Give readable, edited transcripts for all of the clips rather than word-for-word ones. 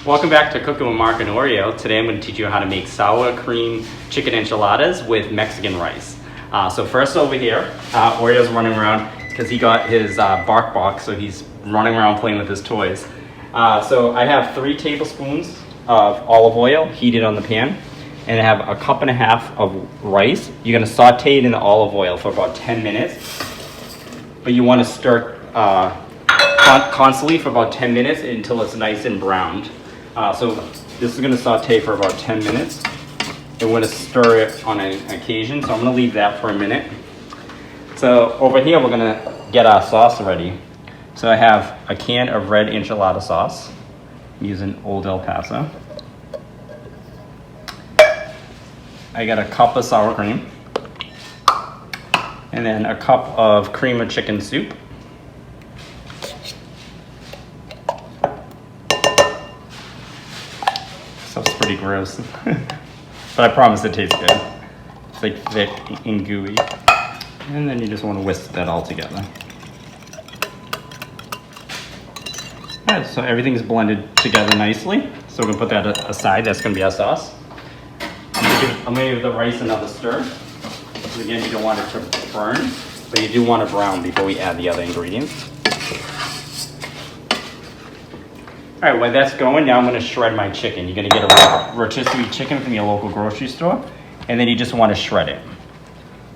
Welcome back to Cooking with Mark and Oreo. Today I'm going to teach you how to make sour cream chicken enchiladas with Mexican rice. So first over here, Oreo's running around because he got his bark box, so he's running around playing with his toys. So I have 3 tablespoons of olive oil heated on the pan, and I have a 1.5 cups of rice. You're going to saute it in the olive oil for about 10 minutes, but you want to stir constantly for about 10 minutes until it's nice and browned. So this is going to saute for about 10 minutes. And we're going to stir it on an occasion, so I'm going to leave that for a minute. So over here we're going to get our sauce ready. So I have a can of red enchilada sauce. I'm using Old El Paso. I got a cup of sour cream. And then a cup of cream of chicken soup. Stuff's pretty gross, but I promise it tastes good. It's like thick and gooey. And then you just want to whisk that all together. Alright, so everything's blended together nicely. So we're gonna put that aside. That's gonna be our sauce. I'm gonna give the rice another stir. So again, you don't want it to burn, but you do want it brown before we add the other ingredients. All right, while that's going, now I'm going to shred my chicken. You're going to get a rotisserie chicken from your local grocery store, and then you just want to shred it.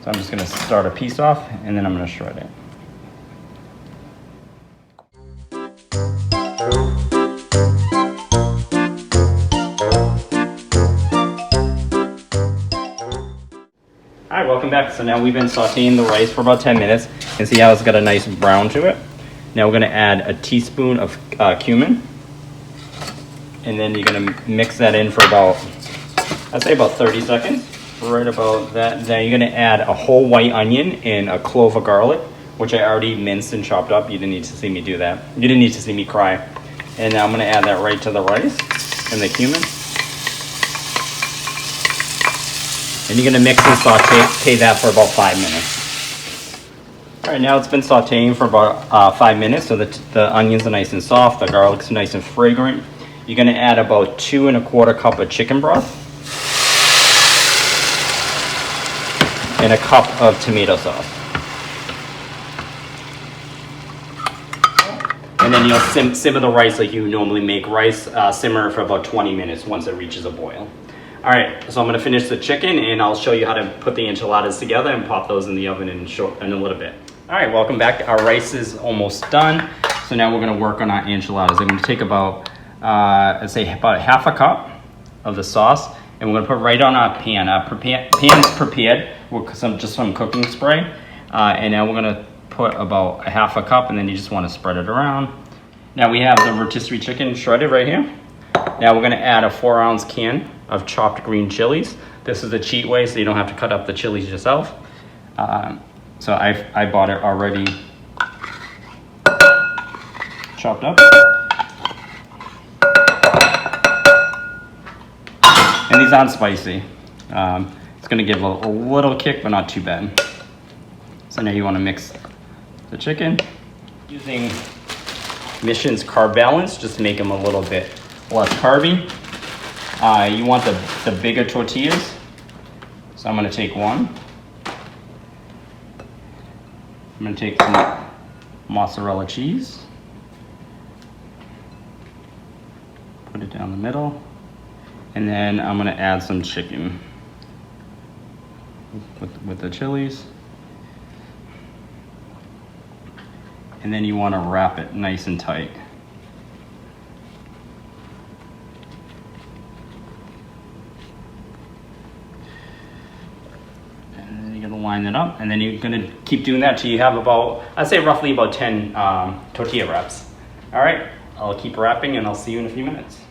So I'm just going to start a piece off, and then I'm going to shred it. All right, welcome back. So now we've been sauteing the rice for about 10 minutes, and see how it's got a nice brown to it. Now we're going to add a teaspoon of cumin. And then you're gonna mix that in for about, I'd say about 30 seconds, right about that. Then you're gonna add a whole white onion and a clove of garlic, which I already minced and chopped up. You didn't need to see me do that. You didn't need to see me cry. And now I'm gonna add that right to the rice and the cumin. And you're gonna mix and saute that for about 5 minutes. All right, now it's been sauteing for about 5 minutes, so the onions are nice and soft, the garlic's nice and fragrant. You're going to add about 2¼ cups of chicken broth and a cup of tomato sauce. And then you'll simmer the rice like you normally make rice, simmer for about 20 minutes once it reaches a boil. All right, so I'm going to finish the chicken and I'll show you how to put the enchiladas together and pop those in the oven in a little bit. All right, welcome back. Our rice is almost done. So now we're going to work on our enchiladas. I'm going to take about I'd say about 1/2 cup of the sauce, and we're gonna put right on our pan. Pan's prepared with some cooking spray, and now we're gonna put about 1/2 cup, and then you just want to spread it around. Now we have the rotisserie chicken shredded right here. Now we're gonna add a 4-ounce can of chopped green chilies. This is a cheat way, so you don't have to cut up the chilies yourself. So I bought it already chopped up. And these aren't spicy. It's gonna give a little kick, but not too bad. So now you wanna mix the chicken using Mission's Carb Balance, just to make them a little bit less carby. You want the bigger tortillas. So I'm gonna take one. I'm gonna take some mozzarella cheese. Put it down the middle. And then I'm gonna add some chicken with the chilies. And then you wanna wrap it nice and tight. And then you're gonna line it up, and then you're gonna keep doing that till you have about, I'd say roughly about 10 tortilla wraps. All right, I'll keep wrapping and I'll see you in a few minutes.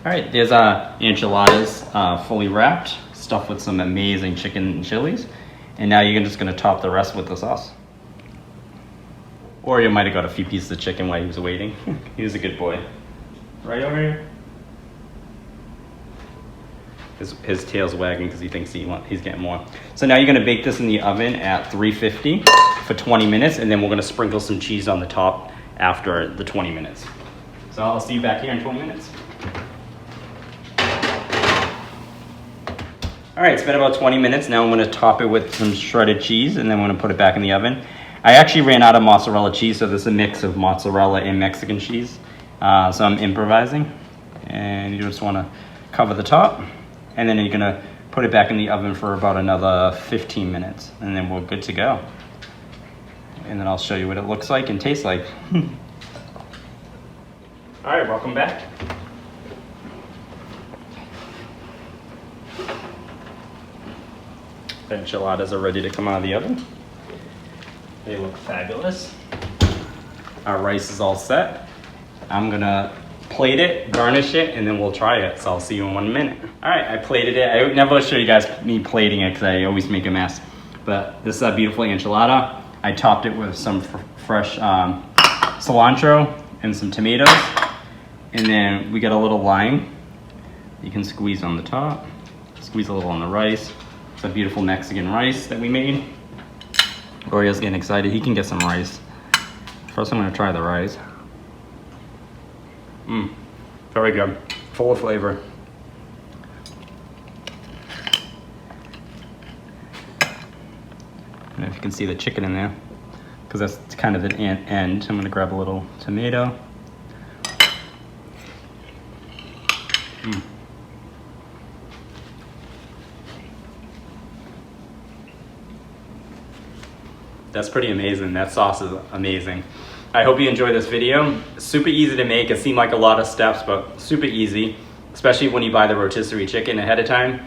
All right, there's our enchiladas fully wrapped, stuffed with some amazing chicken and chilies. And now you're just gonna top the rest with the sauce. Or you might have got a few pieces of chicken while he was waiting. He was a good boy. Right over here. His tail's wagging because he thinks he's getting more. So now you're gonna bake this in the oven at 350 for 20 minutes, and then we're gonna sprinkle some cheese on the top after the 20 minutes. So I'll see you back here in 20 minutes. All right, it's been about 20 minutes. Now I'm gonna top it with some shredded cheese and then I'm gonna put it back in the oven. I actually ran out of mozzarella cheese, so this is a mix of mozzarella and Mexican cheese. So I'm improvising. And you just wanna cover the top. And then you're gonna put it back in the oven for about another 15 minutes. And then we're good to go. And then I'll show you what it looks like and tastes like. All right, welcome back. The enchiladas are ready to come out of the oven. They look fabulous. Our rice is all set. I'm gonna plate it, garnish it, and then we'll try it. So I'll see you in 1 minute. All right, I plated it. I would never show you guys me plating it because I always make a mess. But this is a beautiful enchilada. I topped it with some fresh cilantro and some tomatoes. And then we got a little lime. You can squeeze on the top, squeeze a little on the rice. It's a beautiful Mexican rice that we made. Oreo's getting excited. He can get some rice. First, I'm gonna try the rice. Very good. Full of flavor. And if you can see the chicken in there, because that's kind of the end. I'm gonna grab a little tomato. That's pretty amazing. That sauce is amazing. I hope you enjoyed this video. Super easy to make. It seemed like a lot of steps, but super easy, especially when you buy the rotisserie chicken ahead of time.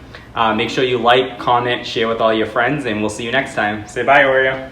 Make sure you like, comment, share with all your friends, and we'll see you next time. Say bye, Oreo.